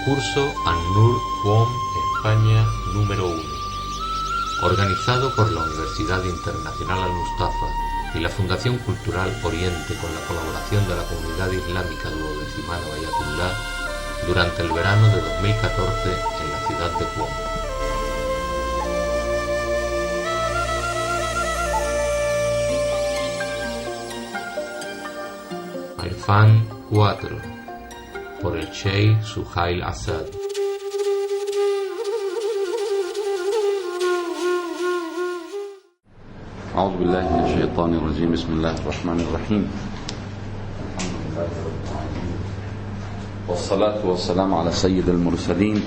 Curso An-Nur QOM España número 1, organizado por la Universidad Internacional Al-Mustafa y la Fundación Cultural Oriente con la colaboración de la Comunidad Islámica Duodecimal Bayatullah durante el verano de 2014 en la ciudad de QOM. Irfan 4 por el Sheikh Suhail Asad. أعوذ بالله من الشيطان الرجيم بسم الله الرحمن الرحيم الحمد لله رب العالمين والصلاة والسلام على سيد المرسلين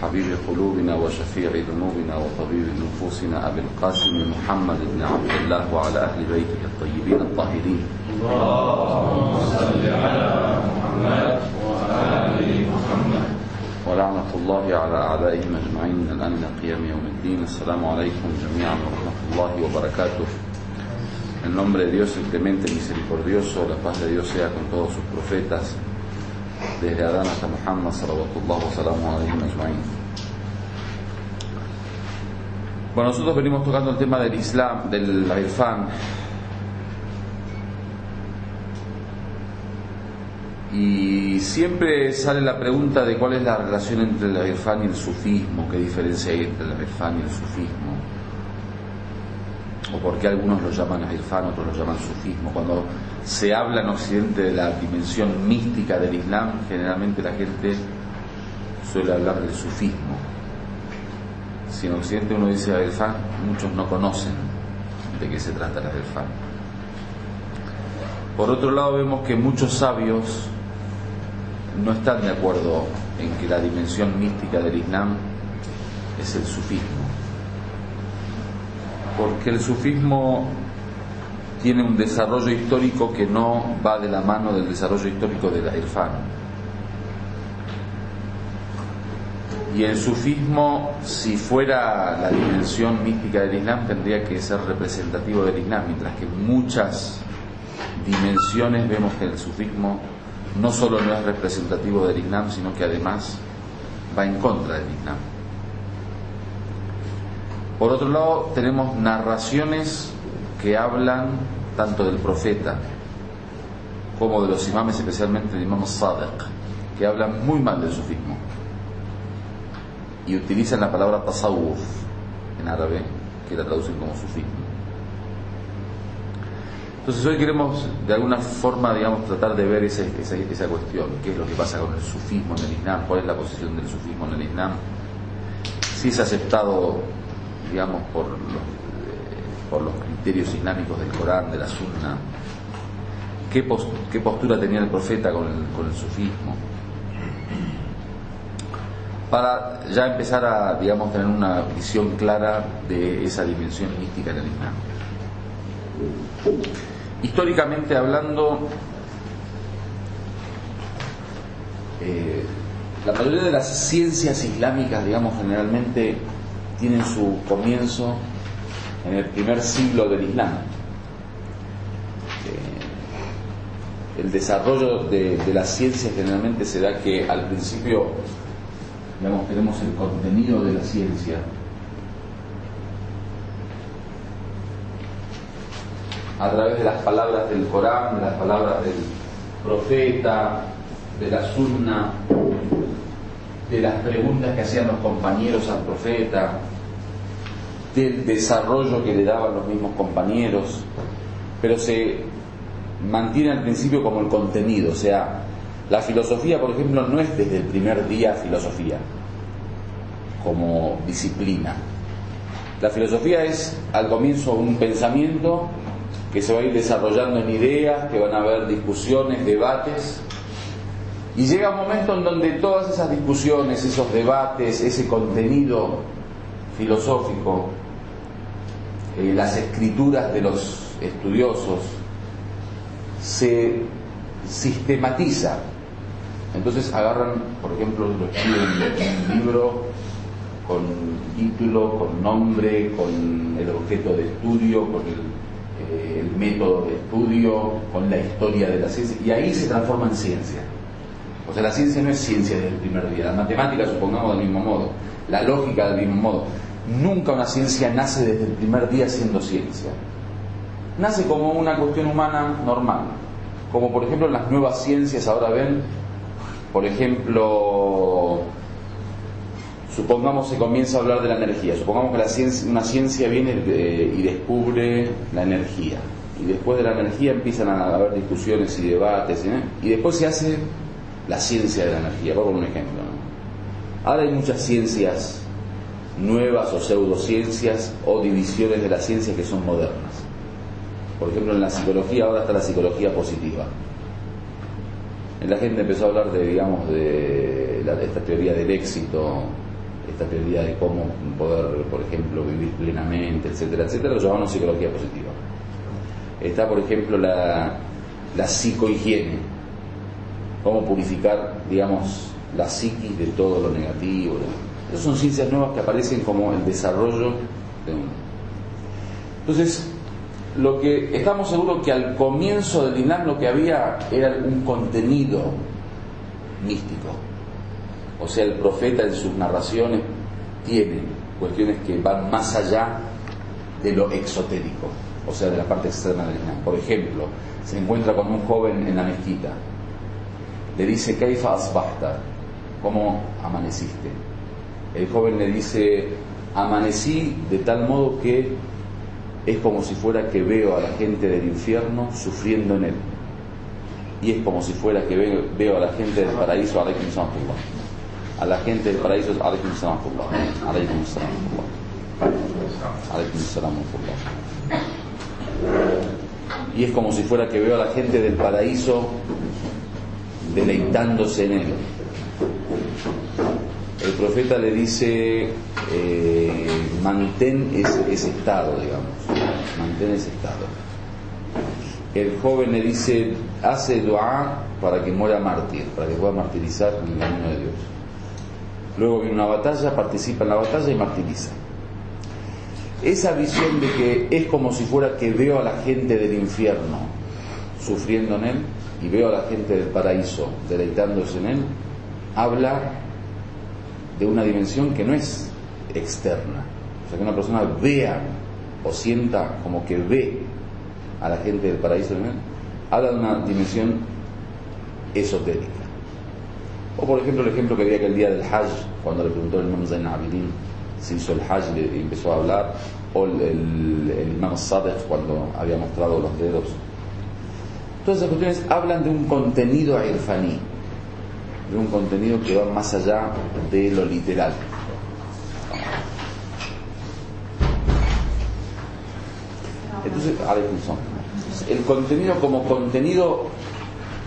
حبيب قلوبنا وشفيع ذنوبنا وطبيب نفوسنا أبي القاسم محمد بن عبد الله وعلى أهل بيته الطيبين الطاهرين اللهم صل على محمد وآل محمد ولعنة الله على أعدائهم أجمعين من الآن إلى قيام يوم الدين. السلام عليكم جميعا ورحمة الله وبركاته. En nombre de Dios el clemente misericordioso, la paz de Dios sea con todos sus profetas, desde Adán hasta Muhammad sallallahu wa salamu alayhim ajma'in. Bueno, nosotros venimos tocando el tema del Islam, del Irfan, y siempre sale la pregunta de cuál es la relación entre el Irfan y el sufismo, qué diferencia hay entre el Irfan y el sufismo, o por qué algunos lo llaman Irfan, otros lo llaman sufismo. Cuando se habla en Occidente de la dimensión mística del Islam, generalmente la gente suele hablar del sufismo. Si en Occidente uno dice Irfan, muchos no conocen de qué se trata el Irfan. Por otro lado, vemos que muchos sabios no están de acuerdo en que la dimensión mística del Islam es el sufismo, porque el sufismo tiene un desarrollo histórico que no va de la mano del desarrollo histórico del Irfan. Y el sufismo, si fuera la dimensión mística del Islam, tendría que ser representativo del Islam, mientras que en muchas dimensiones vemos que el sufismo no solo no es representativo del Islam, sino que además va en contra del Islam. Por otro lado, tenemos narraciones que hablan tanto del profeta como de los imames, especialmente del imam Sadiq, que hablan muy mal del sufismo y utilizan la palabra tasawwuf en árabe, que la traducen como sufismo. Entonces hoy queremos de alguna forma, tratar de ver esa cuestión, qué es lo que pasa con el sufismo en el Islam, cuál es la posición del sufismo en el Islam, si es aceptado, por los criterios islámicos del Corán, de la Sunna, qué postura tenía el profeta con el sufismo, para ya empezar a, tener una visión clara de esa dimensión mística en el Islam. Históricamente hablando, la mayoría de las ciencias islámicas, generalmente tienen su comienzo en el primer siglo del Islam. El desarrollo de las ciencias generalmente se da que al principio, tenemos el contenido de la ciencia, a través de las palabras del Corán, de las palabras del profeta, de la Sunna, de las preguntas que hacían los compañeros al profeta, del desarrollo que le daban los mismos compañeros, pero se mantiene al principio como el contenido. O sea, la filosofía, por ejemplo, no es desde el primer día filosofía como disciplina. La filosofía es al comienzo un pensamiento que se va a ir desarrollando en ideas, que van a haber discusiones, debates, y llega un momento en donde todas esas discusiones, esos debates, ese contenido filosófico, las escrituras de los estudiosos, se sistematiza. Entonces agarran, por ejemplo, lo escriben un libro con título, con nombre, con el objeto de estudio, con el método de estudio, con la historia de la ciencia, y ahí se transforma en ciencia. O sea, la ciencia no es ciencia desde el primer día. La matemática, supongamos, del mismo modo. La lógica, del mismo modo. Nunca una ciencia nace desde el primer día siendo ciencia. Nace como una cuestión humana normal. Como por ejemplo en las nuevas ciencias ahora ven, por ejemplo, supongamos se comienza a hablar de la energía. Supongamos que una ciencia viene y descubre la energía. Y después de la energía empiezan a haber discusiones y debates, y después se hace la ciencia de la energía, por un ejemplo, ¿no? Ahora hay muchas ciencias nuevas o pseudociencias o divisiones de la ciencia que son modernas. Por ejemplo, en la psicología ahora está la psicología positiva. La gente empezó a hablar de, digamos, de esta teoría del éxito, esta teoría de cómo poder, por ejemplo, vivir plenamente, etcétera, etcétera, lo llamamos psicología positiva. Está, por ejemplo, la psicohigiene, cómo purificar, digamos, la psiquis de todo lo negativo. Esas son ciencias nuevas que aparecen como el desarrollo de uno. Entonces, lo que estamos seguros que al comienzo del Islam lo que había era un contenido místico. O sea, el profeta en sus narraciones tiene cuestiones que van más allá de lo exotérico, o sea, de la parte externa del Islam. Por ejemplo, se encuentra con un joven en la mezquita, le dice Kaifa asbahta, ¿cómo amaneciste? El joven le dice, amanecí de tal modo que es como si fuera que veo a la gente del infierno sufriendo en él, y es como si fuera que veo a la gente del paraíso, a la gente del paraíso, y es como si fuera que veo a la gente del paraíso deleitándose en él. El profeta le dice, mantén ese estado, digamos, mantén ese estado. El joven le dice, hace dua para que muera mártir, para que pueda martirizar en el camino de Dios. Luego viene una batalla, participa en la batalla y martiriza. Esa visión de que es como si fuera que veo a la gente del infierno sufriendo en él y veo a la gente del paraíso deleitándose en él, habla de una dimensión que no es externa. O sea, que una persona vea o sienta como que ve a la gente del paraíso en él, habla de una dimensión esotérica. O por ejemplo el ejemplo que di aquel día del Hajj, cuando le preguntó el Imam Zain Abidin si hizo el Hajj y empezó a hablar, o el Imam Sadiq cuando había mostrado los dedos. Todas esas cuestiones hablan de un contenido irfaní, de un contenido que va más allá de lo literal. Entonces, el contenido como contenido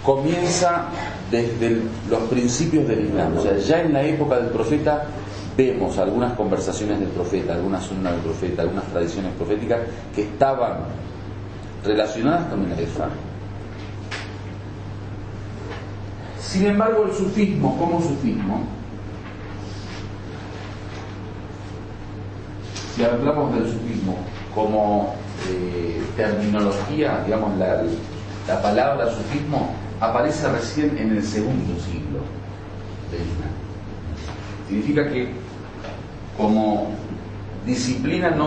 comienza desde los principios del Islam. O sea, ya en la época del profeta vemos algunas conversaciones del profeta, algunas sunnas del profeta, algunas tradiciones proféticas que estaban relacionadas con el irfán. Sin embargo, el sufismo, como sufismo, si hablamos del sufismo como terminología, digamos, la palabra sufismo aparece recién en el segundo siglo del Islam. Significa que como disciplina en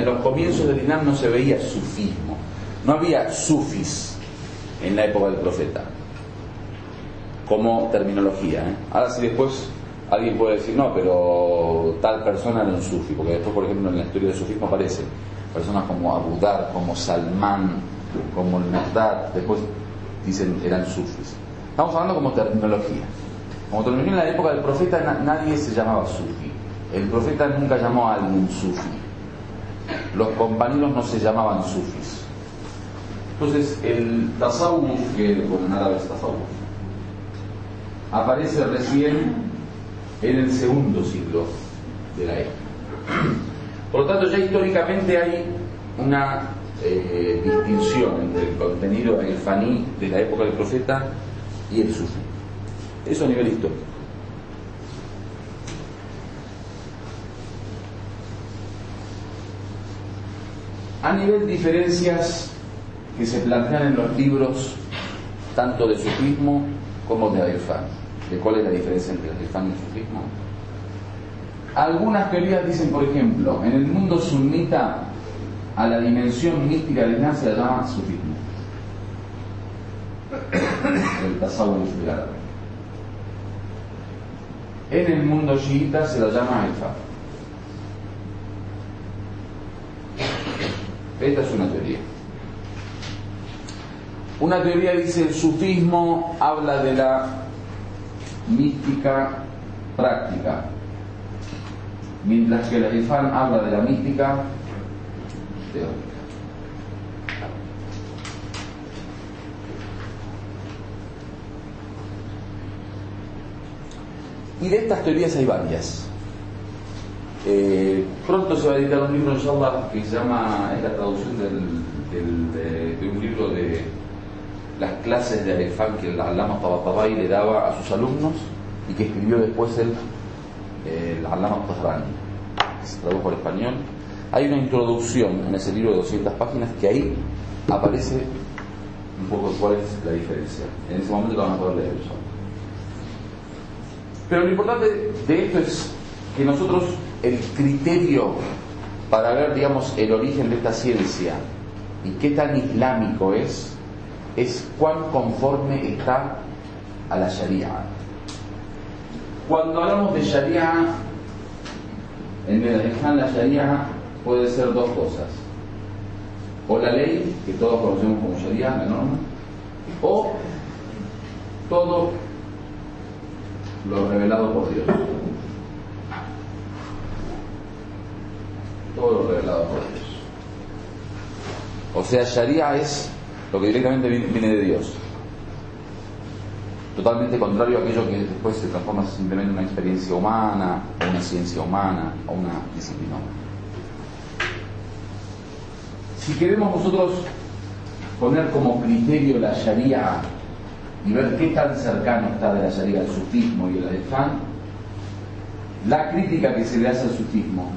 los comienzos del Islam no se veía sufismo, no había sufis en la época del profeta como terminología, Ahora si después alguien puede decir no, pero tal persona era un sufi, porque después por ejemplo en la historia del sufismo aparecen personas como Abu Dar, como Salman, como el Miqdad, después dicen eran sufis. Estamos hablando como terminología. Como terminología en la época del profeta nadie se llamaba sufi. El profeta nunca llamó a alguien sufi. Los compañeros no se llamaban sufis. Entonces el tasawwuf, que bueno, en árabe es tasawwuf, aparece recién en el segundo siglo de la época. Por lo tanto, ya históricamente hay una distinción entre el contenido irfaní de la época del profeta y el sufí. Eso a nivel histórico. A nivel diferencias que se plantean en los libros tanto de sufismo como de Irfán. ¿De cuál es la diferencia entre el Irfán y el sufismo? Algunas teorías dicen, por ejemplo, en el mundo sunnita a la dimensión mística del Islam se la llama sufismo. El tasawwuf del árabe. En el mundo chiita se la llama Irfán. Esta es una teoría. Una teoría dice el sufismo habla de la mística práctica, mientras que el Irfán habla de la mística teórica. Y de estas teorías hay varias. Pronto se va a editar un libro, inshallah, que se llama, es la traducción de un libro de las clases de Irfán que el Allama Tabatabai le daba a sus alumnos y que escribió después el Allama Tahrani, que se tradujo al español. Hay una introducción en ese libro de 200 páginas que ahí aparece un poco cuál es la diferencia. En ese momento lo van a poder leer. Pero lo importante de esto es que nosotros el criterio para ver, digamos, el origen de esta ciencia y qué tan islámico es cuán conforme está a la Sharia. Cuando hablamos de Sharia, en el Islam la Sharia puede ser dos cosas: o la ley, que todos conocemos como Sharia, la norma, o todo lo revelado por Dios. Todo lo revelado por Dios. O sea, Sharia es lo que directamente viene de Dios. Totalmente contrario a aquello que después se transforma simplemente en una experiencia humana, o una ciencia humana, o una disciplina humana. Si queremos nosotros poner como criterio la Sharia y ver qué tan cercano está de la Sharia el sufismo y el Irfán, la crítica que se le hace al sufismo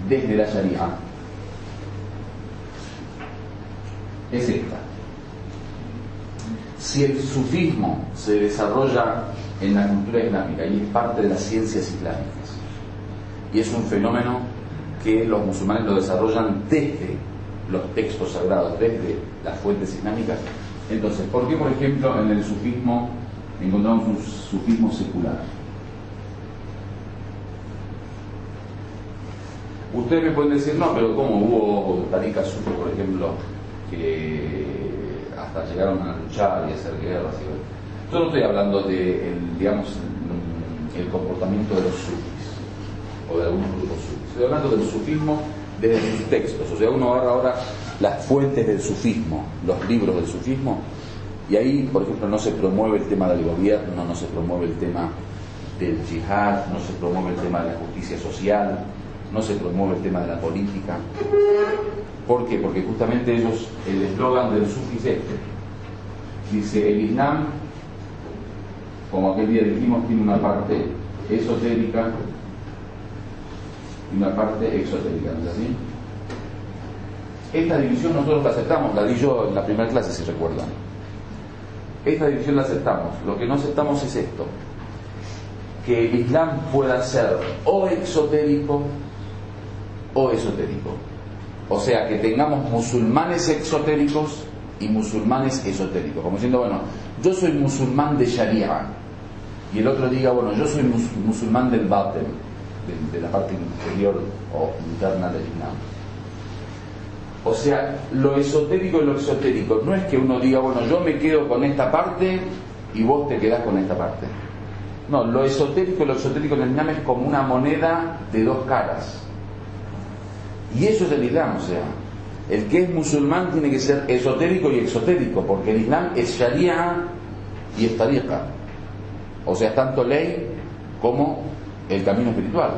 desde la Sharia es esta: si el sufismo se desarrolla en la cultura islámica y es parte de las ciencias islámicas y es un fenómeno que los musulmanes lo desarrollan desde los textos sagrados, desde las fuentes islámicas, entonces, ¿por qué, por ejemplo, en el sufismo encontramos un sufismo secular? Ustedes me pueden decir, no, pero ¿cómo hubo taricas sufis, por ejemplo, que hasta llegaron a luchar y a hacer guerras? Yo no estoy hablando de, el comportamiento de los sufis o de algunos grupos sufis. Estoy hablando del sufismo desde sus textos. O sea, uno agarra ahora las fuentes del sufismo, los libros del sufismo, y ahí, por ejemplo, no se promueve el tema del gobierno, no se promueve el tema del yihad, no se promueve el tema de la justicia social, no se promueve el tema de la política. ¿Por qué? Porque justamente ellos, el eslogan del sufi es este. Dice, el Islam, como aquel día dijimos, tiene una parte esotérica y una parte exotérica, ¿no es así? Esta división nosotros la aceptamos, la di yo en la primera clase, si recuerdan. Esta división la aceptamos. Lo que no aceptamos es esto: que el Islam pueda ser o exotérico o esotérico. O sea, que tengamos musulmanes exotéricos y musulmanes esotéricos, como diciendo, bueno, yo soy musulmán de Sharia, y el otro diga, bueno, yo soy musulmán del baten, de la parte interior o interna del Islam. O sea, lo esotérico y lo exotérico no es que uno diga, bueno, yo me quedo con esta parte y vos te quedás con esta parte. No, lo esotérico y lo exotérico en el Islam es como una moneda de dos caras. Y eso es el Islam. O sea, el que es musulmán tiene que ser esotérico y exotérico, porque el Islam es Sharia y es tariqa. O sea, es tanto ley como el camino espiritual.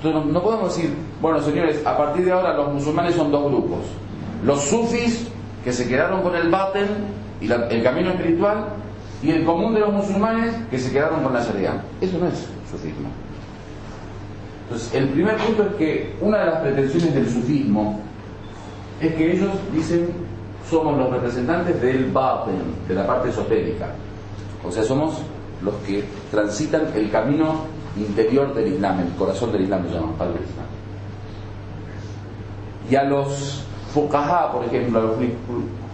Entonces no podemos decir, bueno, señores, a partir de ahora los musulmanes son dos grupos: los sufis, que se quedaron con el baten y el camino espiritual, y el común de los musulmanes, que se quedaron con la Sharia. Eso no es sufismo. Entonces, el primer punto es que una de las pretensiones del sufismo es que ellos dicen, somos los representantes del baten, de la parte esotérica. O sea, somos los que transitan el camino interior del Islam, el corazón del Islam, se llama padre del Islam. Y a los fuqaha, por ejemplo, a los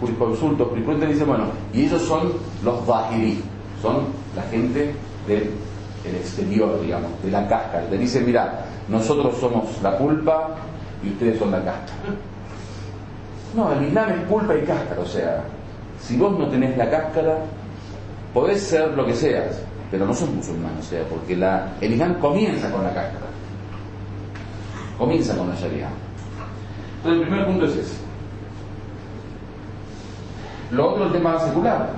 jurisconsultos, dicen, bueno, y ellos son los zahiri, son la gente del exterior, digamos, de la cáscara. Te dicen, mira, nosotros somos la pulpa y ustedes son la cáscara. No, el Islam es pulpa y cáscara, o sea, si vos no tenés la cáscara, podés ser lo que seas, pero no sos musulmán, o sea, porque el Islam comienza con la cáscara, comienza con la Sharia. Entonces el primer punto es ese. Lo otro, el tema secular.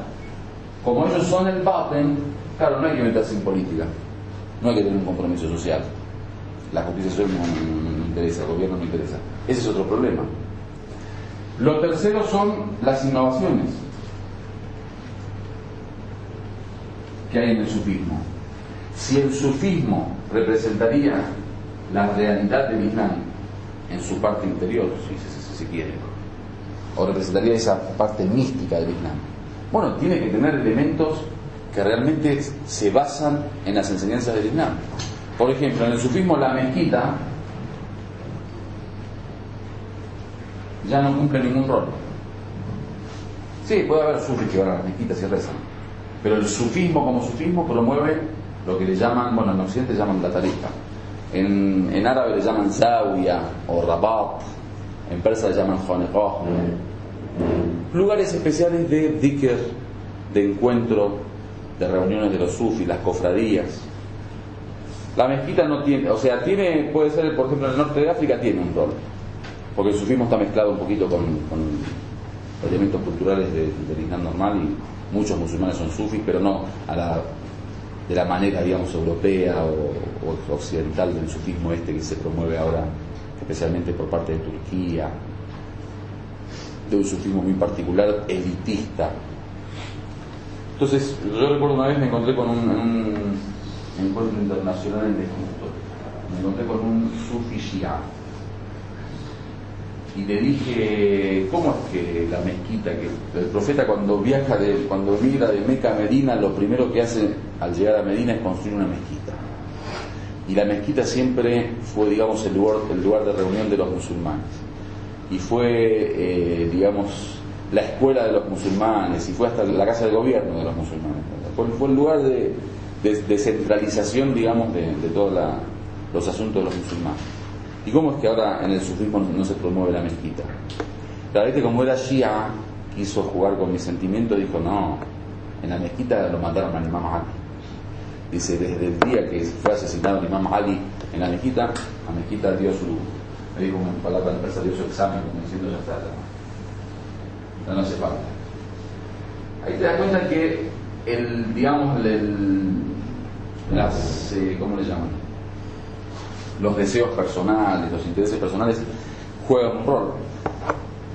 Como ellos son el baten, claro, no hay que meterse en política, no hay que tener un compromiso social. La justicia social no interesa, el gobierno no interesa. Ese es otro problema. Lo tercero son las innovaciones que hay en el sufismo. Si el sufismo representaría la realidad del Islam en su parte interior, si se quiere, o representaría esa parte mística del Islam, bueno, tiene que tener elementos que realmente se basan en las enseñanzas del Islam. Por ejemplo, en el sufismo la mezquita ya no cumple ningún rol. Sí, puede haber sufis que van a las mezquitas y rezan, pero el sufismo como sufismo promueve lo que le llaman, bueno, en Occidente llaman la tariqa, en árabe le llaman zawiya o rabat, en persa le llaman khaneqah, lugares especiales de dhikr, de encuentro, de reuniones de los sufis, las cofradías. La mezquita no tiene, o sea, puede ser, por ejemplo, en el norte de África tiene un rol, porque el sufismo está mezclado un poquito con elementos culturales del Islam normal, y muchos musulmanes son sufis, pero no de la manera, digamos, europea o occidental del sufismo que se promueve ahora, especialmente por parte de Turquía, de un sufismo muy particular, elitista. Entonces, yo recuerdo una vez me encontré con un encuentro internacional en Egipto, me encontré con un sufi shia y le dije, ¿cómo es que la mezquita, que el profeta cuando migra de Meca a Medina, lo primero que hace al llegar a Medina es construir una mezquita? Y la mezquita siempre fue, digamos, el lugar de reunión de los musulmanes, y fue, digamos, la escuela de los musulmanes, y fue hasta la casa de gobierno de los musulmanes. Fue el lugar de centralización, digamos, de todos los asuntos de los musulmanes. ¿Y cómo es que ahora en el sufismo no se promueve la mezquita? La verdad, como era shia, quiso jugar con mis sentimientos, dijo, no, en la mezquita lo mataron al Imam Ali. Dice, desde el día que fue asesinado el Imam Ali en la mezquita dio me dijo una palabra en persa, dio su examen, como diciendo, ya está, no hace falta. Ahí te das cuenta que ¿cómo le llaman? Los deseos personales, los intereses personales juegan un rol.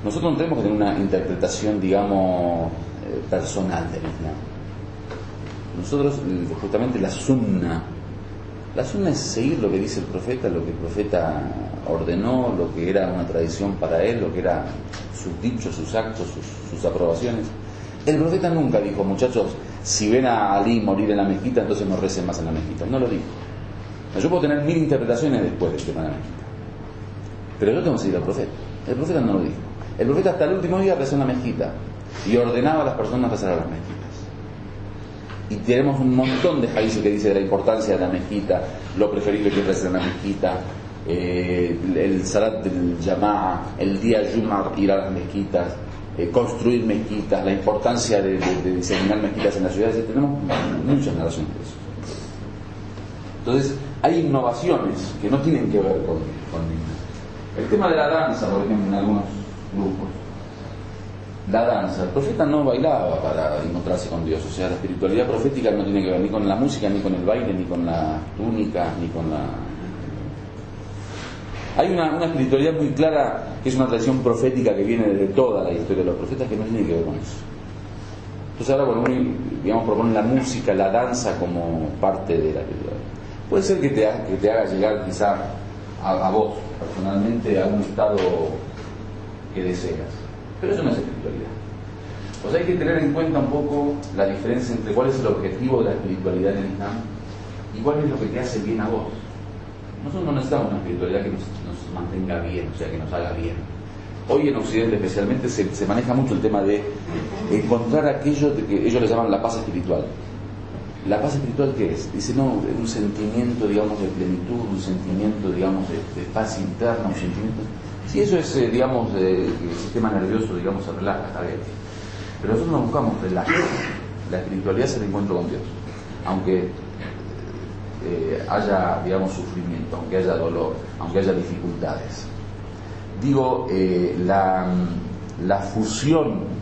Nosotros no tenemos que tener una interpretación, digamos, personal del Islam. Nosotros, justamente la sunna es seguir lo que dice el profeta, lo que el profeta ordenó, lo que era una tradición para él, lo que era sus dichos, sus actos, sus aprobaciones. El profeta nunca dijo, muchachos, si ven a Ali morir en la mezquita, entonces no recen más en la mezquita. No lo dijo. Yo puedo tener 1000 interpretaciones después del tema de la mezquita, pero yo tengo que seguir al profeta. El profeta no lo dijo. El profeta hasta el último día rezó en la mezquita y ordenaba a las personas rezar a las mezquitas. Y tenemos un montón de hadices que dice de la importancia de la mezquita, lo preferible que rezar en la mezquita, el salat del jama'a, el día Jum'ah, ir a las mezquitas, construir mezquitas, la importancia de diseminar mezquitas en las ciudades. Tenemos muchas narraciones de eso. Entonces, hay innovaciones que no tienen que ver con el tema de la danza, por ejemplo, en algunos grupos. La danza, el profeta no bailaba para encontrarse con Dios, o sea, la espiritualidad profética no tiene que ver ni con la música, ni con el baile, ni con la túnica, ni con la... Hay una espiritualidad muy clara, que es una tradición profética que viene de toda la historia de los profetas, que no tiene que ver con eso. Entonces ahora, bueno, digamos, proponen la música, la danza como parte de la espiritualidad. Puede ser que te haga llegar quizá a vos personalmente a un estado que deseas, pero eso no es espiritualidad. Pues hay que tener en cuenta un poco la diferencia entre cuál es el objetivo de la espiritualidad en el Islam y cuál es lo que te hace bien a vos. Nosotros no necesitamos una espiritualidad que nos mantenga bien, o sea, que nos haga bien. Hoy en Occidente especialmente se maneja mucho el tema de encontrar aquello de que ellos le llaman la paz espiritual. ¿La paz espiritual qué es? Dice, no, un sentimiento, digamos, de plenitud, un sentimiento, digamos, de paz interna, un sentimiento... Sí, eso es, digamos, el sistema nervioso, digamos, se relaja, está bien. Pero nosotros no buscamos relajo. La espiritualidad es el encuentro con Dios. Aunque haya, digamos, sufrimiento, aunque haya dolor, aunque haya dificultades. Digo, la fusión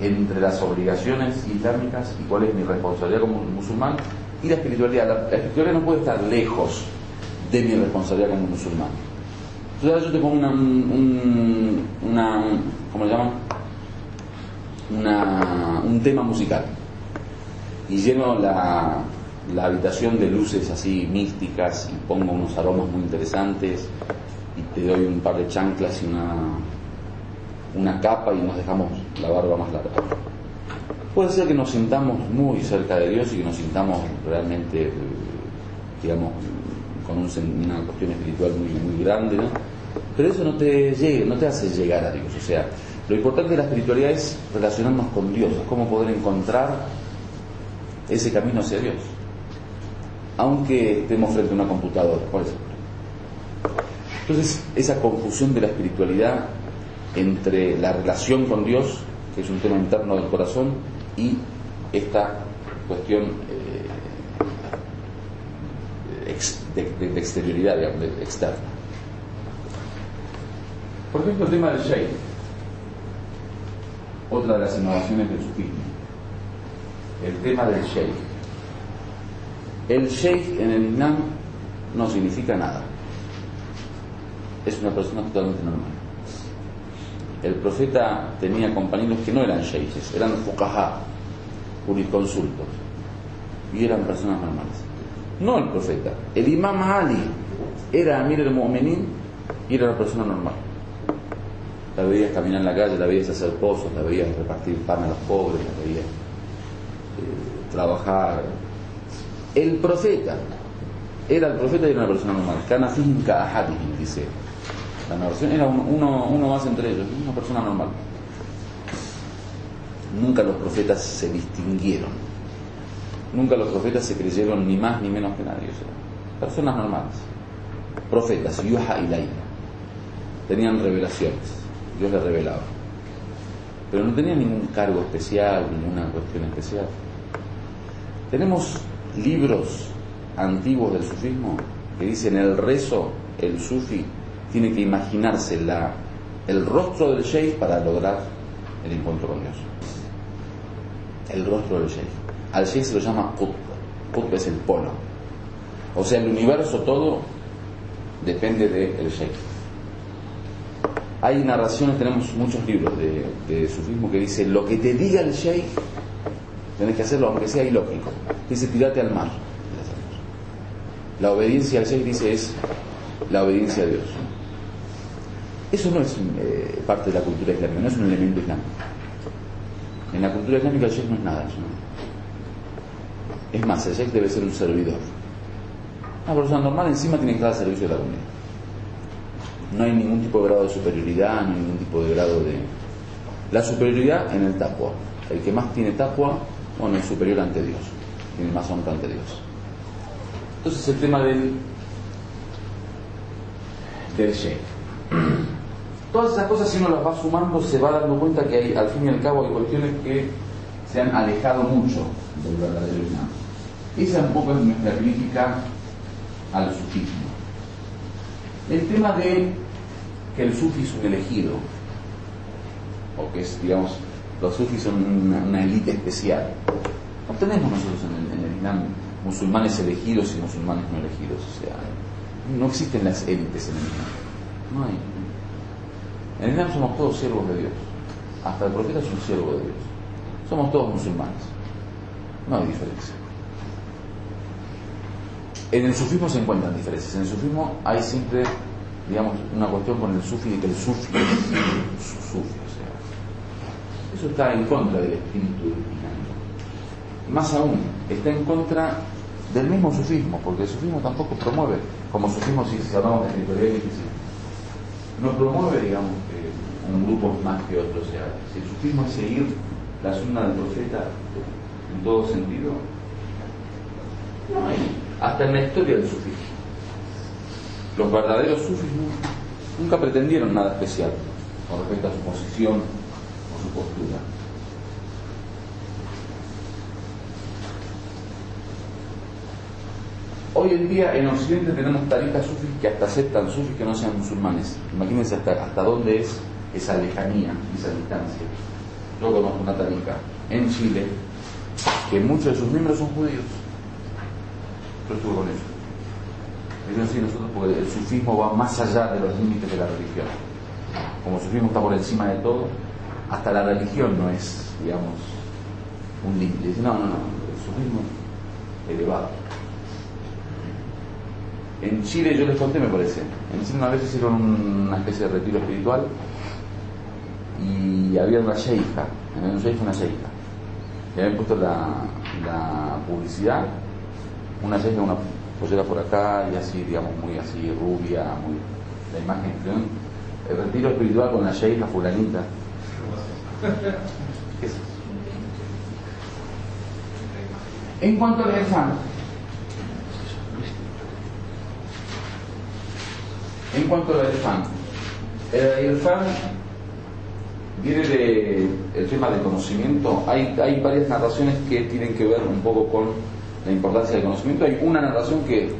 entre las obligaciones islámicas y cuál es mi responsabilidad como musulmán y la espiritualidad. La espiritualidad no puede estar lejos de mi responsabilidad como musulmán. Entonces yo te pongo ¿cómo le llaman? Un tema musical y lleno la habitación de luces así místicas y pongo unos aromas muy interesantes y te doy un par de chanclas y una capa y nos dejamos la barba más larga. Puede ser que nos sintamos muy cerca de Dios y que nos sintamos realmente, digamos, con una cuestión espiritual muy grande, ¿no? Pero eso no te hace llegar a Dios. O sea, lo importante de la espiritualidad es relacionarnos con Dios, es cómo poder encontrar ese camino hacia Dios, aunque estemos frente a una computadora, por ejemplo. Entonces, esa confusión de la espiritualidad entre la relación con Dios, que es un tema interno del corazón, y esta cuestión de exterioridad, digamos, externa. Por ejemplo, el tema del sheikh, otra de las innovaciones del sufismo. El tema del sheikh. El sheikh en el Islam no significa nada. Es una persona totalmente normal. El profeta tenía compañeros que no eran sheikhs, eran fuqaha, jurisconsultos, y eran personas normales. No el profeta, el imam Ali era Amir al-Mu'minin y era una persona normal. La veías caminar en la calle, la veías hacer pozos, la veías repartir pan a los pobres, la veías trabajar. El profeta era el profeta y era una persona normal. Kana fihim ka'ahadihim, dice la narración, era uno más entre ellos, una persona normal. Nunca los profetas se distinguieron, nunca los profetas se creyeron ni más ni menos que nadie. O sea, personas normales, profetas, yuha ilayna, tenían revelaciones, Dios les revelaba, pero no tenían ningún cargo especial, ninguna cuestión especial. Tenemos libros antiguos del sufismo que dicen el rezo, el sufi tiene que imaginarse el rostro del sheikh para lograr el encuentro con Dios. El rostro del sheikh. Al sheikh se lo llama Qutb. Qutb es el polo. O sea, el universo todo depende del sheikh. Hay narraciones, tenemos muchos libros de sufismo que dice lo que te diga el sheikh tenés que hacerlo aunque sea ilógico. Dice tirate al mar. La obediencia al sheikh, dice, es la obediencia a Dios. Eso no es parte de la cultura islámica, no es un elemento islámico. En la cultura islámica el sheikh no es nada. Es más, el sheikh debe ser un servidor. Una persona normal encima tiene que estar al servicio de la comunidad. No hay ningún tipo de grado de superioridad, no hay ningún tipo de grado de... La superioridad en el taqwa. El que más tiene taqwa, bueno, es superior ante Dios, tiene más honra ante Dios. Entonces el tema del sheikh. Todas esas cosas, si uno las va sumando, se va dando cuenta que hay, al fin y al cabo, hay cuestiones que se han alejado mucho del verdadero Islam. Esa un poco es nuestra crítica al sufismo. El tema de que el sufi es un elegido, o que es, digamos, los sufis son una élite especial. No tenemos nosotros en el Islam musulmanes elegidos y musulmanes no elegidos. O sea, no existen las élites en el Islam. No hay. En el Islam somos todos siervos de Dios. Hasta el profeta es un siervo de Dios. Somos todos musulmanes. No hay diferencia. En el sufismo se encuentran diferencias. En el sufismo hay siempre, digamos, una cuestión con el sufi de que el sufi es sufi. O sea, Eso está en contra del espíritu islámico. Más aún, está en contra del mismo sufismo, porque el sufismo tampoco promueve, como sufismo si hablamos de espiritualidad, no promueve, digamos, que un grupo más que otro. O sea, si el sufismo es seguir la sunna del profeta en todo sentido, no hay, hasta en la historia del sufismo. Los verdaderos sufis nunca pretendieron nada especial con respecto a su posición o su postura. Hoy en día en Occidente tenemos taricas sufis que hasta aceptan sufis que no sean musulmanes. Imagínense hasta dónde es esa lejanía, esa distancia. Yo conozco una tarica en Chile que muchos de sus miembros son judíos. Yo estuve con ellos. Ellos sí, nosotros, porque el sufismo va más allá de los límites de la religión. Como el sufismo está por encima de todo, hasta la religión no es, digamos, un límite. Dice, no, el sufismo es elevado. En Chile, yo les conté, me parece, en Chile una vez hicieron una especie de retiro espiritual y había una sheija, una sheija. Le habían puesto la publicidad, una sheija, una pollera por acá y así, digamos, muy así, rubia, muy la imagen. El retiro espiritual con la sheija fulanita. ¿Qué es eso? En cuanto al irfán, el irfán viene del tema del conocimiento. Hay varias narraciones que tienen que ver un poco con la importancia del conocimiento. Hay una narración que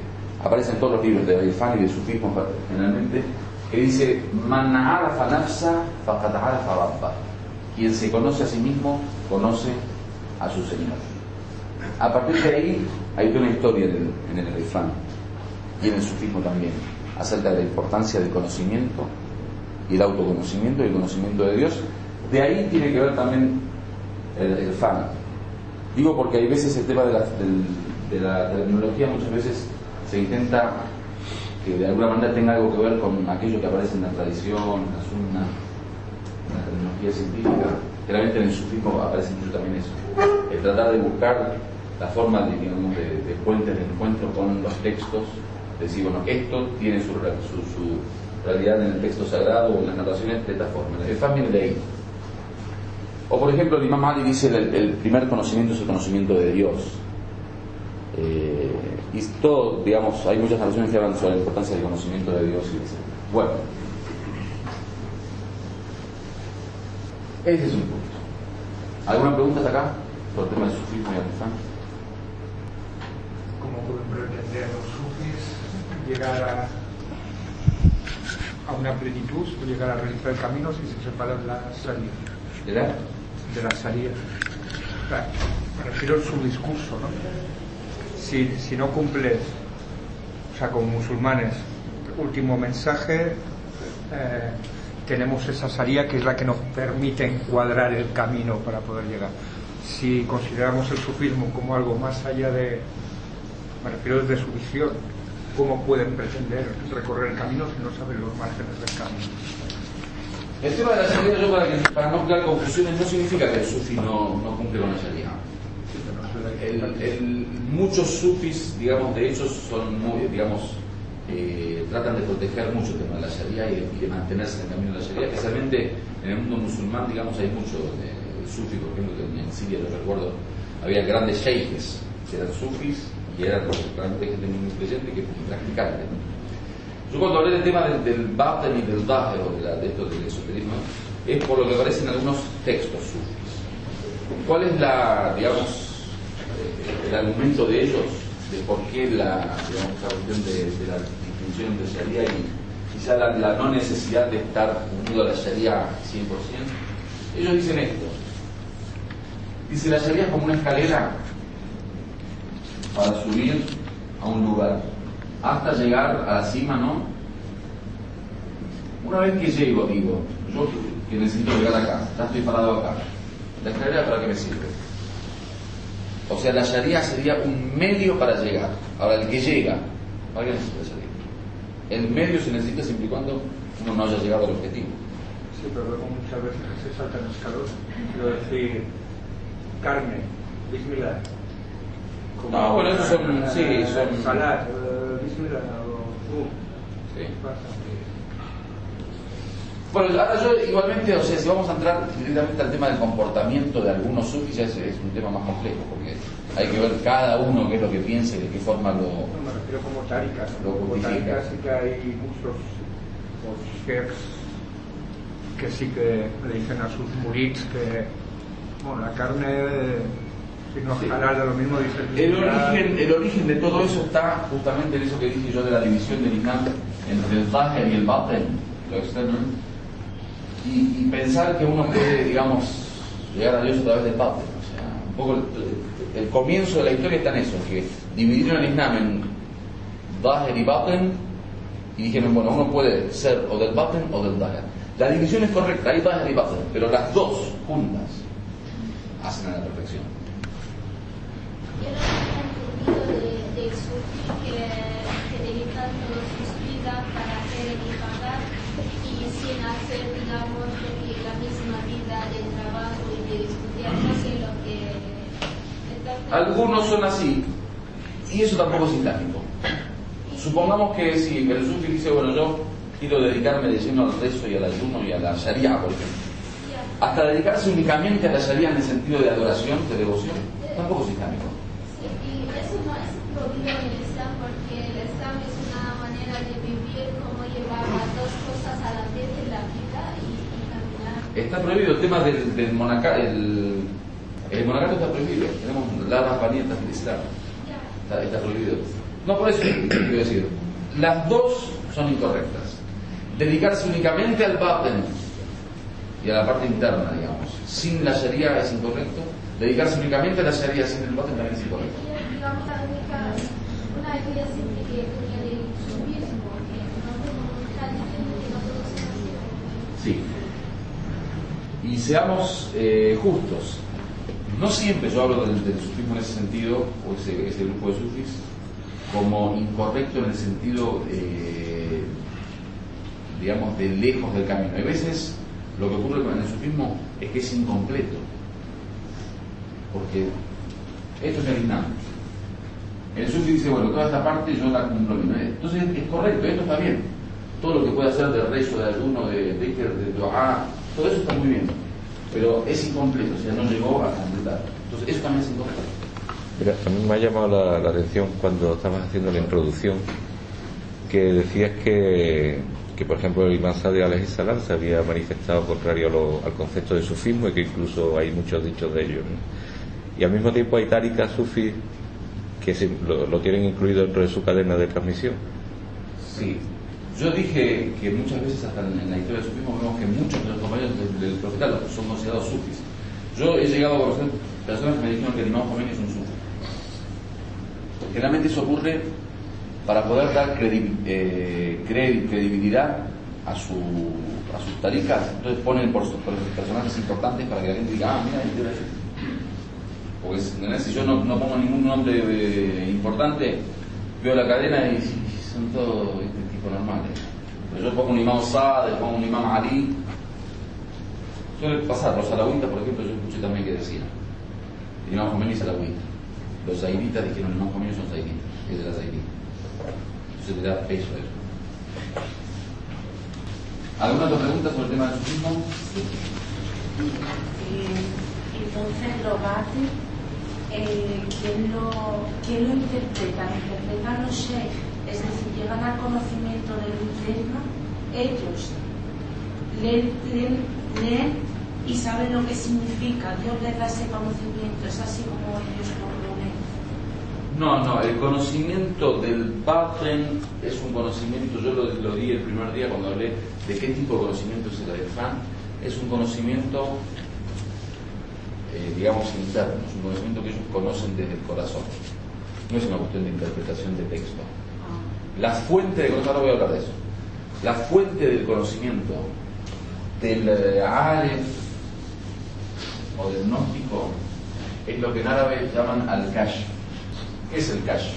aparece en todos los libros de irfán y de sufismo generalmente, que dice: Man arafa nafsa faqad arafa rabba. Quien se conoce a sí mismo conoce a su Señor. A partir de ahí hay toda una historia en el irfán y en el sufismo también, acerca de la importancia del conocimiento y el autoconocimiento y el conocimiento de Dios. De ahí tiene que ver también el irfán. Digo porque hay veces el tema de la terminología, muchas veces se intenta que de alguna manera tenga algo que ver con aquello que aparece en la tradición, en la sunna, en la terminología científica. Claramente en el sufismo aparece mucho también eso, el tratar de buscar la forma de puentes de encuentro con los textos. Decir, bueno, esto tiene su realidad en el texto sagrado o en las narraciones de esta forma. El irfán viene de ahí. O por ejemplo, el Imam Ali dice el primer conocimiento es el conocimiento de Dios. Y todo, digamos, hay muchas narraciones que hablan sobre la importancia del conocimiento de Dios. Bueno, ese es un punto. ¿Alguna pregunta hasta acá sobre el tema del sufismo y el irfán? ¿Cómo pueden pretender los sufis llegar a una plenitud o llegar a realizar el camino si se separan la sharia? De la sharia. Me refiero a su discurso, ¿no? Si no cumples, o sea, como musulmanes, último mensaje, tenemos esa sharia que es la que nos permite encuadrar el camino para poder llegar. Si consideramos el sufismo como algo más allá de, me refiero desde su visión, ¿cómo pueden pretender recorrer el camino si no saben los márgenes del camino? El tema de la sharia, yo para no crear confusiones, no significa que el sufi no cumple con la sharia. Muchos sufis, digamos, de hecho son muy, digamos, tratan de proteger mucho el tema de la sharia y de mantenerse en el camino de la sharia, especialmente en el mundo musulmán. Digamos, hay mucho sufi, por ejemplo, que en Siria, lo recuerdo, había grandes sheikhes que eran sufis y eran realmente gente muy creyente que practicante. Yo cuando hablé del tema del baten y del zahir, de esto del esoterismo, es por lo que aparece en algunos textos sufis. ¿Cuál es el argumento de ellos de por qué la cuestión de la distinción entre sharia y quizá la no necesidad de estar unido a la sharia 100%? Ellos dicen esto. Dice, la sharia es como una escalera para subir a un lugar hasta llegar a la cima, ¿no? Una vez que llego, digo, yo que necesito llegar acá, ya estoy parado acá, ¿la escalera para qué me sirve? O sea, la sharia sería un medio para llegar. Ahora, el que llega, ¿para qué necesita la sharia? El medio se necesita siempre y cuando uno no haya llegado al objetivo. Sí, pero luego muchas veces se saltan escalones. Quiero decir, carne, bismillah. No, bueno, esos son, sí, son... Salat, bismillah, Sí. pasa. Bueno, ahora yo igualmente, o sea, si vamos a entrar directamente al tema del comportamiento de algunos sufis, ya es un tema más complejo, porque hay que ver cada uno qué es lo que piensa y de qué forma No me refiero como tarikas, lo como justifica. tarikas sí que hay muchos sheikhs que sí que le dicen a sus murids que, bueno, la carne, si no Sí. es halal, lo mismo dicen. El origen de todo eso está justamente en eso que dije yo de la división del Islam entre el zahir y el batin, lo externo, y pensar que uno puede, digamos, llegar a Dios a través del batin. O sea, un poco el comienzo de la historia está en eso, que dividieron el Islam en zahir y batin, y dijeron, bueno, uno puede ser o del batin o del zahir. La división es correcta, hay zahir y batin, pero las dos juntas hacen a la perfección. Yo no tenía entendido del sufí que dedican toda sus vidas para hacer el ibadat y sin hacer, digamos, lo que la misma vida del trabajo y de estudiar, no sé lo que... Entonces, Algunos son así, y eso tampoco es islámico. Supongamos que sí, que el sufi dice, bueno, yo quiero dedicarme de lleno al rezo y al ayuno y a la sharia, por ejemplo. ya, Hasta dedicarse únicamente a la sharia en el sentido de adoración, de devoción, tampoco es islámico. sí, y eso no es prohibido en el Islam porque el Islam es una manera de vivir, como llevar las dos cosas a la vez en la vida y caminar. Está prohibido el tema del monacato, el monacato está prohibido. Tenemos las panietas del Islam. Ya. Está prohibido. No, por eso quiero decir, las dos son incorrectas. Dedicarse únicamente al batin y a la parte interna, digamos, sin la sharia es incorrecto. Dedicarse únicamente a la sharia sin el batin también es incorrecto. Y, digamos, la única, una idea simple que tenía del sufismo, que no tengo mucha diciendo que no todos son así. Sí. Y seamos justos. No siempre yo hablo del sufismo en ese sentido, o ese grupo de sufis, como incorrecto en el sentido, digamos, de lejos del camino. Hay veces lo que ocurre con el sufismo es que es incompleto, porque esto es el Islam. El sufi dice, bueno, toda esta parte yo la cumplo bien. Entonces es correcto, esto está bien. Todo lo que puede hacer de rezo, de ayuno, de dhikr, de dua, todo eso está muy bien. Pero es incompleto, o sea, no llegó a completar. Entonces eso también es incorrecto. Mira, a mí me ha llamado la atención cuando estabas haciendo la introducción que decías que por ejemplo el imam Sadi alayhi salam se había manifestado contrario al concepto de sufismo y que incluso hay muchos dichos de ellos, ¿no? Y al mismo tiempo hay tarikas sufis que lo tienen incluido dentro de su cadena de transmisión. Sí, yo dije que muchas veces hasta en la historia del sufismo vemos que muchos de los compañeros del profeta son considerados sufis. Yo he llegado a conocer personas que me dijeron que el imam Khomeini es un sufi. Generalmente eso ocurre para poder dar credibilidad a sus tarikas. Entonces ponen por personajes importantes para que la gente diga, mira, este era ese. Porque si yo no pongo ningún nombre importante, veo la cadena y son todos tipos normales. Pero yo pongo un imam Saad, pongo un imam Ali. Suele pasar, los alawitas, por ejemplo, yo escuché también que decían el imam Khomeini es alawita. Los zaiditas dijeron el imam Khomeini son zaiditas, es de la zaidita. Entonces le da peso a eso. ¿Alguna otra pregunta sobre el tema del sufismo? Entonces los batis, ¿quién lo interpreta? ¿Interpretan los sheikhs? Es decir, llegan al conocimiento del interno, ellos leen y saben lo que significa, Dios les da ese conocimiento, es así como ellos lo ven. No, el conocimiento del batin es un conocimiento, yo lo di el primer día cuando hablé de qué tipo de conocimiento es el irfán, es un conocimiento, digamos, interno, es un conocimiento que ellos conocen desde el corazón, no es una cuestión de interpretación de texto. La fuente de conocimiento, ahora voy a hablar de eso, la fuente del conocimiento del Aref o del gnóstico es lo que en árabe llaman al-Kashf. ¿Qué es el Kashf?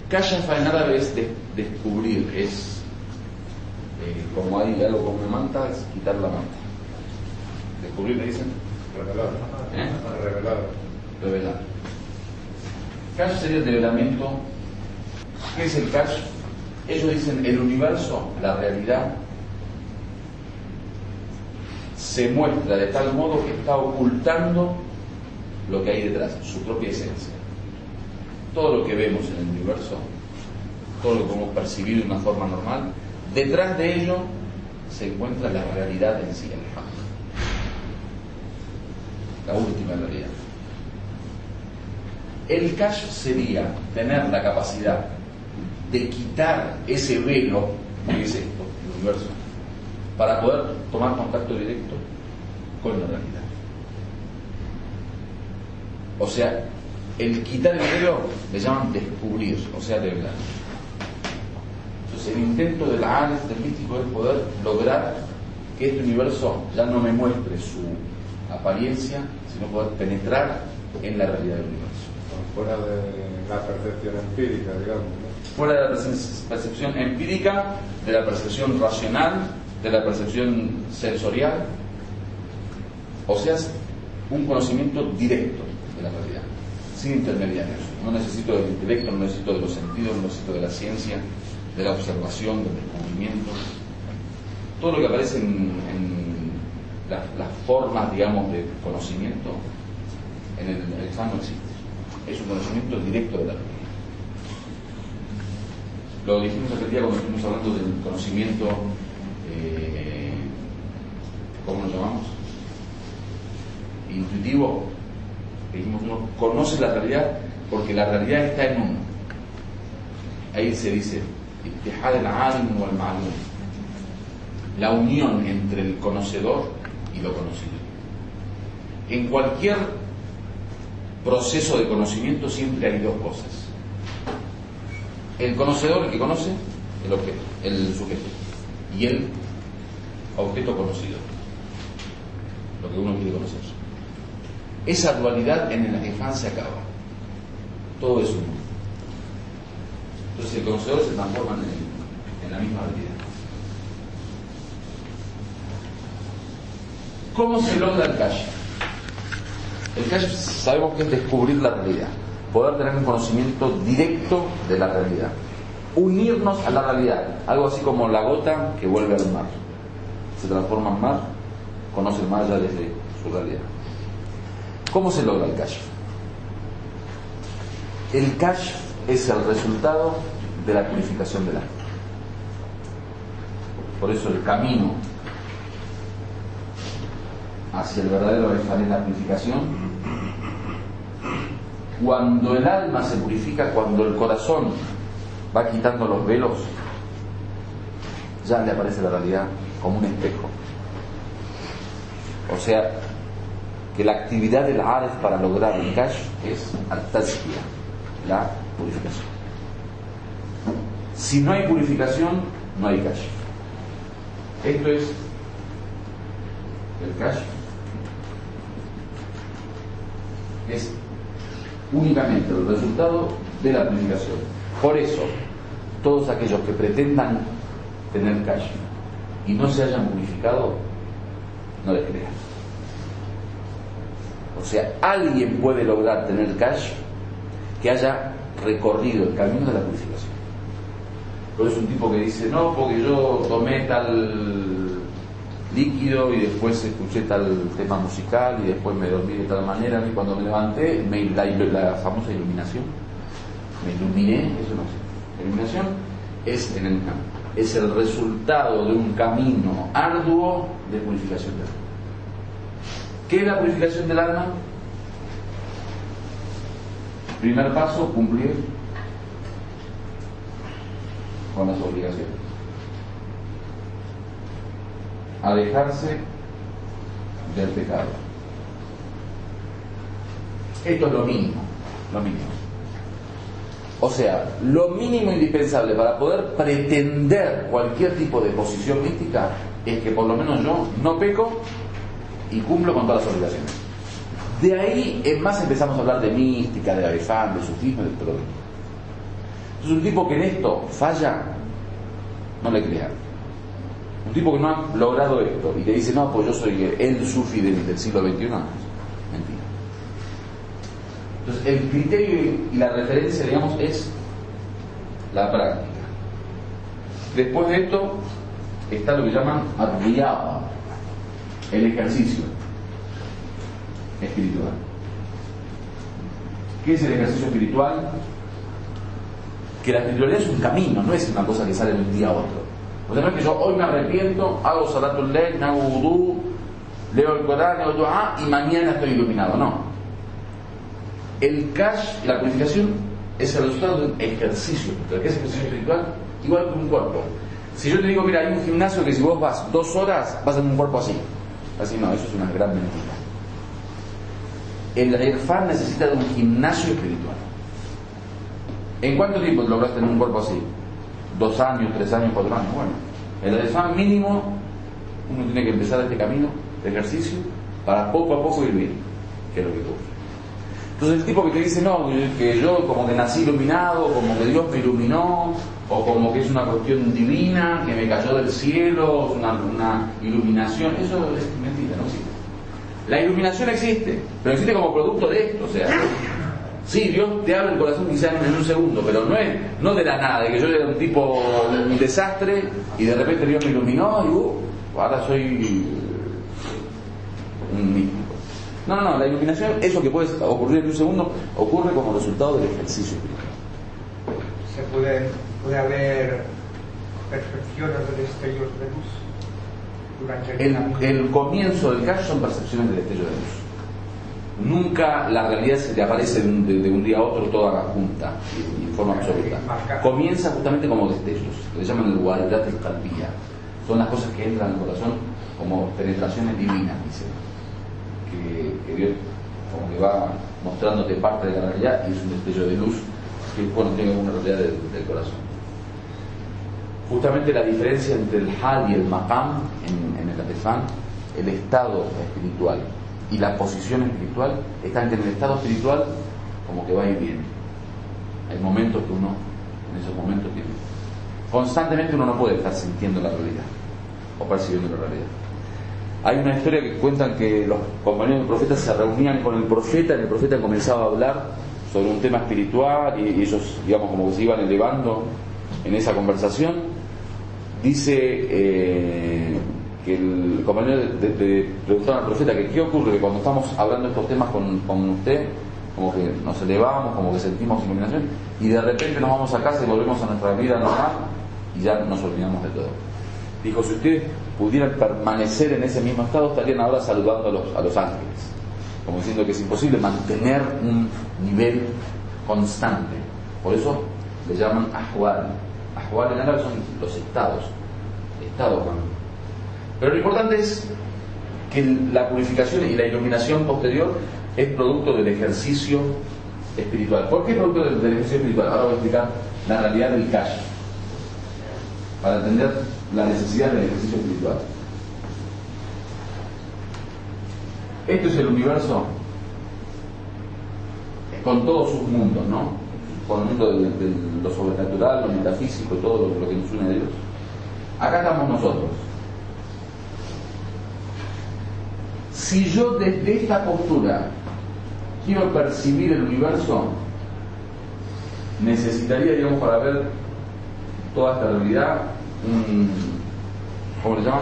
Kashf en árabe es descubrir, es como hay algo como una manta, es quitar la manta. Descubrir, le dicen. Revelar. Revelar. Revelar. Kashf sería el develamiento. ¿Qué es el Kashf? Ellos dicen el universo, la realidad, se muestra de tal modo que está ocultando lo que hay detrás, su propia esencia. Todo lo que vemos en el universo, todo lo que podemos percibir de una forma normal, detrás de ello se encuentra la realidad en sí, el haq, la última realidad. El Kashf sería tener la capacidad de quitar ese velo que es esto, el universo, para poder tomar contacto directo con la realidad. O sea, el quitar el velo le llaman descubrir, o sea, revelar. Entonces, el intento del Aref, del místico, es poder lograr que este universo ya no me muestre su apariencia, sino poder penetrar en la realidad del universo. Fuera de la percepción empírica, digamos, ¿no? Fuera de la percepción empírica, de la percepción racional, de la percepción sensorial, o sea, es un conocimiento directo de la realidad, sin intermediarios. No necesito del intelecto, no necesito de los sentidos, no necesito de la ciencia, de la observación, del descubrimiento. Todo lo que aparece en las formas, digamos, de conocimiento en el Islam no existe. Es un conocimiento directo de la realidad. Lo dijimos aquel día cuando estuvimos hablando del conocimiento, ¿cómo lo llamamos? Intuitivo. Dijimos, uno conoce la realidad porque la realidad está en uno. Ahí se dice ittihad al-alim wal ma'lum, la unión entre el conocedor y lo conocido. En cualquier proceso de conocimiento siempre hay dos cosas: el conocedor, el que conoce, el objeto, el sujeto, y el objeto conocido, lo que uno quiere conocer. Esa dualidad en el Ifán se acaba. Todo es uno. Entonces el conocedor se transforma en la misma realidad. ¿Cómo se logra el Kashf? El Kashf sabemos que es descubrir la realidad, poder tener un conocimiento directo de la realidad, unirnos a la realidad, algo así como la gota que vuelve al mar, se transforma en mar, conoce el mar ya desde su realidad. ¿Cómo se logra el Kashf? El Kashf es el resultado de la purificación del alma. Por eso el camino hacia el verdadero Ifán es la purificación. Cuando el alma se purifica, cuando el corazón va quitando los velos, ya le aparece la realidad como un espejo. O sea, que la actividad del Aref para lograr el Kashf es al-tazkiyah, la purificación. Si no hay purificación, no hay Kashf. Esto es el Kashf. Es únicamente el resultado de la purificación. Por eso, todos aquellos que pretendan tener Kashf y no se hayan purificado, no les crean. O sea, alguien puede lograr tener Kashf que haya recorrido el camino de la purificación. Por eso un tipo que dice, no, porque yo tomé tal líquido y después escuché tal tema musical y después me dormí de tal manera, y cuando me levanté, la famosa iluminación, me iluminé, eso no existe. La iluminación es en el camino, es el resultado de un camino arduo de purificación del alma. ¿Qué es la purificación del alma? Primer paso, cumplir con las obligaciones, alejarse del pecado. Esto es lo mínimo, lo mínimo. O sea, lo mínimo indispensable para poder pretender cualquier tipo de posición mística es que por lo menos yo no peco y cumplo con todas las obligaciones. De ahí en más empezamos a hablar de mística, de Arefán, de sufismo, de todo. Entonces un tipo que en esto falla, no le crean. Un tipo que no ha logrado esto y te dice, no, pues yo soy el sufi del siglo XXI, mentira. Entonces, el criterio y la referencia, digamos, es la práctica. Después de esto está lo que llaman ad-riyada, el ejercicio espiritual. ¿Qué es el ejercicio espiritual? Que la espiritualidad es un camino, no es una cosa que sale de un día a otro. O sea, no es que yo hoy me arrepiento, hago salatul layl, me hago vudú, leo el Corán, leo du'a y mañana estoy iluminado. No. El cash, la purificación, es el resultado de un ejercicio. ¿Qué es ejercicio espiritual? Igual que un cuerpo. Si yo te digo, mira, hay un gimnasio que si vos vas 2 horas, vas a tener un cuerpo así. Así no, eso es una gran mentira. El irfán necesita de un gimnasio espiritual. ¿En cuánto tiempo logras tener un cuerpo así? 2 años, 3 años, 4 años. Bueno, el irfán mínimo, uno tiene que empezar este camino de ejercicio para poco a poco ir bien, que es lo que ocurre. Entonces el tipo que te dice, no, que yo como que nací iluminado, como que Dios me iluminó, o como que es una cuestión divina, que me cayó del cielo, una iluminación, eso es mentira, no existe. La iluminación existe, pero existe como producto de esto, o sea, sí, Dios te abre el corazón quizás en un segundo, pero no de la nada, de que yo era un tipo, un desastre, y de repente Dios me iluminó, y ahora soy un místico. No, la iluminación, eso que puede ocurrir en un segundo, ocurre como resultado del ejercicio espiritual. Puede haber percepciones de destellos de luz durante el camino. El comienzo del caso son percepciones de destello de luz. Nunca la realidad se te aparece de un día a otro toda junta y en forma absoluta. Comienza justamente como destellos, que le llaman el waridat al-qalbiyya. Son las cosas que entran al corazón como penetraciones divinas, dicen. Que Dios como que va mostrándote parte de la realidad y es un destello de luz que tiene una realidad del corazón. Justamente la diferencia entre el hal y el maqam en el irfán, el estado espiritual y la posición espiritual, está en que en el estado espiritual como que va a ir bien. Hay momentos que uno, en esos momentos tiene. Constantemente uno no puede estar sintiendo la realidad o percibiendo la realidad. Hay una historia que cuentan que los compañeros del profeta se reunían con el profeta y el profeta comenzaba a hablar sobre un tema espiritual y ellos, digamos, como que se iban elevando en esa conversación. Dice que el compañero le preguntaron al profeta que qué ocurre, que cuando estamos hablando de estos temas con usted, como que nos elevamos, como que sentimos iluminación y de repente nos vamos a casa y volvemos a nuestra vida normal y ya nos olvidamos de todo. Dijo, si ustedes pudieran permanecer en ese mismo estado, estarían ahora saludando a los ángeles, como diciendo que es imposible mantener un nivel constante. Por eso le llaman ahwal. Ahwal en árabe son los estados. Pero lo importante es que la purificación y la iluminación posterior es producto del ejercicio espiritual. ¿Por qué es producto del ejercicio espiritual? Ahora voy a explicar la realidad del cash, para entender la necesidad del ejercicio espiritual. Esto es el universo con todos sus mundos, ¿no? Con el mundo de lo sobrenatural, lo metafísico, todo lo que nos une a Dios. Acá estamos nosotros. Si yo desde esta postura quiero percibir el universo, necesitaría, digamos, para ver toda esta realidad, ¿cómo le llaman?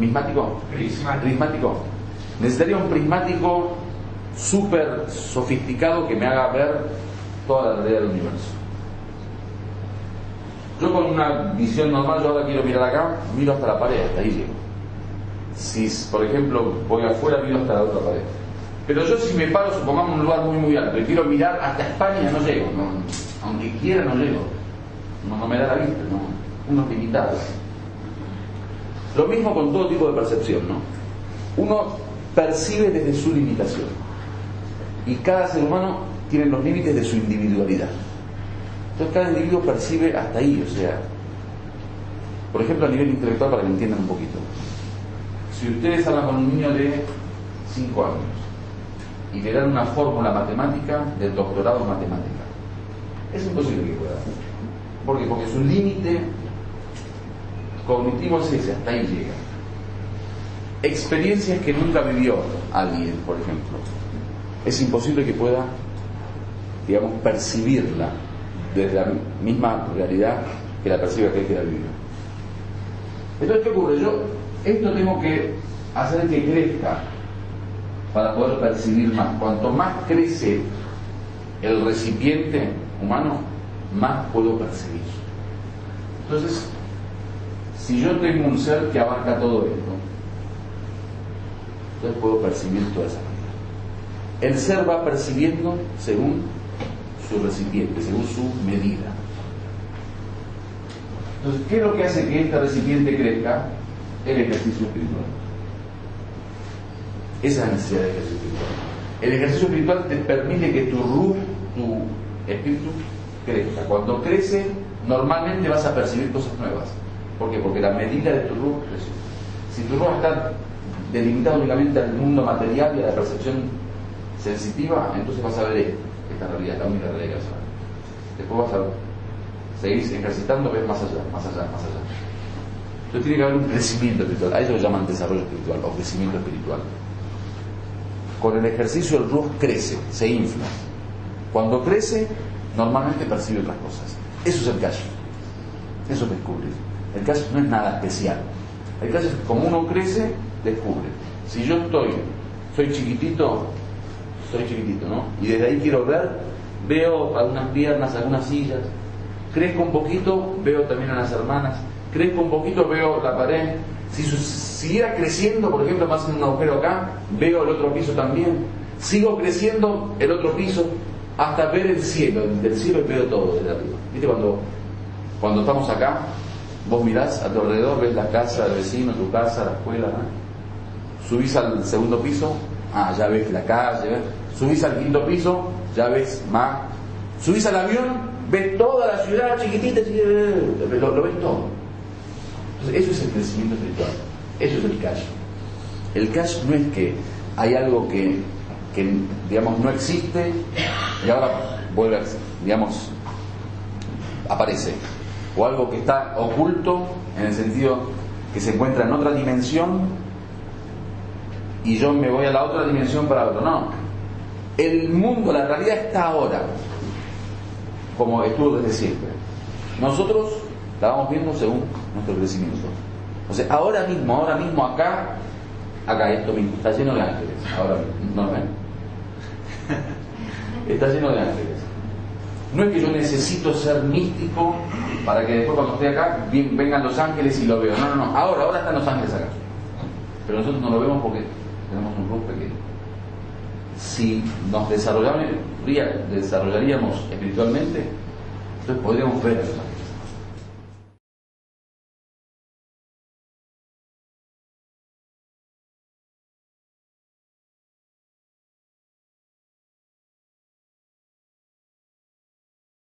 ¿Mismático? Prismático. Necesitaría un prismático súper sofisticado que me haga ver toda la realidad del universo. Yo con una visión normal, yo ahora quiero mirar acá, miro hasta la pared, hasta ahí llego. Si, por ejemplo, voy afuera, miro hasta la otra pared. Pero yo si me paro, supongamos en un lugar muy alto y quiero mirar hasta España, no llego. Aunque quiera, no llego. No me da la vista, no. Uno es limitado. Lo mismo con todo tipo de percepción, ¿no? Uno percibe desde su limitación. Y cada ser humano tiene los límites de su individualidad. Entonces cada individuo percibe hasta ahí, o sea, por ejemplo a nivel intelectual, para que entiendan un poquito. Si ustedes hablan con un niño de 5 años y le dan una fórmula matemática del doctorado en matemática, es imposible que pueda. ¿Por qué? Porque su límite cognitivo es ese, hasta ahí llega. Experiencias que nunca vivió alguien, por ejemplo, es imposible que pueda, digamos, percibirla desde la misma realidad que la percibe aquel que la vivió. Entonces, ¿qué ocurre? Yo esto tengo que hacer que crezca para poder percibir más. Cuanto más crece el recipiente humano, más puedo percibir. Entonces, si yo tengo un ser que abarca todo esto, entonces puedo percibir toda esa manera. El ser va percibiendo según su recipiente, según su medida. Entonces, ¿qué es lo que hace que este recipiente crezca? El ejercicio espiritual. Esa es la necesidad del ejercicio espiritual. El ejercicio espiritual te permite que tu ruh, tu espíritu, crezca. Cuando crece, normalmente vas a percibir cosas nuevas. ¿Por qué? Porque la medida de tu ruh crece. Si tu ruh está delimitado únicamente al mundo material y a la percepción sensitiva, entonces vas a ver esta realidad, la única realidad que vas a ver. Después vas a seguir ejercitando, ves más allá, más allá, más allá. Entonces tiene que haber un crecimiento espiritual. A eso lo llaman desarrollo espiritual o crecimiento espiritual. Con el ejercicio el ruh crece, se infla. Cuando crece, normalmente percibe otras cosas. Eso es el cash. Eso es descubrir. El cash no es nada especial. El cash es como uno crece, descubre. Si yo soy chiquitito, ¿no? Y desde ahí quiero ver, veo algunas piernas, algunas sillas. Crezco un poquito, veo también a las hermanas. Crezco un poquito, veo la pared. Si siguiera creciendo, por ejemplo, más en un agujero acá, veo el otro piso también. Sigo creciendo el otro piso hasta ver el cielo. Del cielo veo todo desde arriba. ¿Viste cuando estamos acá? Vos mirás a tu alrededor, ves la casa del vecino, tu casa, la escuela, ¿no? Subís al segundo piso, ya ves la calle, ¿ves? Subís al quinto piso, ya ves más. Subís al avión, ves toda la ciudad chiquitita, lo ves todo. Entonces, eso es el crecimiento espiritual. Eso es el cash. El cash no es que hay algo que digamos, no existe y ahora vuelve, digamos, aparece. O algo que está oculto en el sentido que se encuentra en otra dimensión y yo me voy a la otra dimensión para otro. No. El mundo, la realidad está ahora, como estuvo desde siempre. Nosotros la vamos viendo según nuestro crecimiento. O sea, ahora mismo acá esto mismo, está lleno de ángeles. Ahora mismo, ¿no lo ven? Está lleno de ángeles. No es que yo necesito ser místico para que después cuando esté acá vengan los ángeles y lo veo. No. Ahora están los ángeles acá. Pero nosotros no lo vemos porque tenemos un grupo pequeño. Si nos desarrollaríamos espiritualmente, entonces podríamos ver a los ángeles.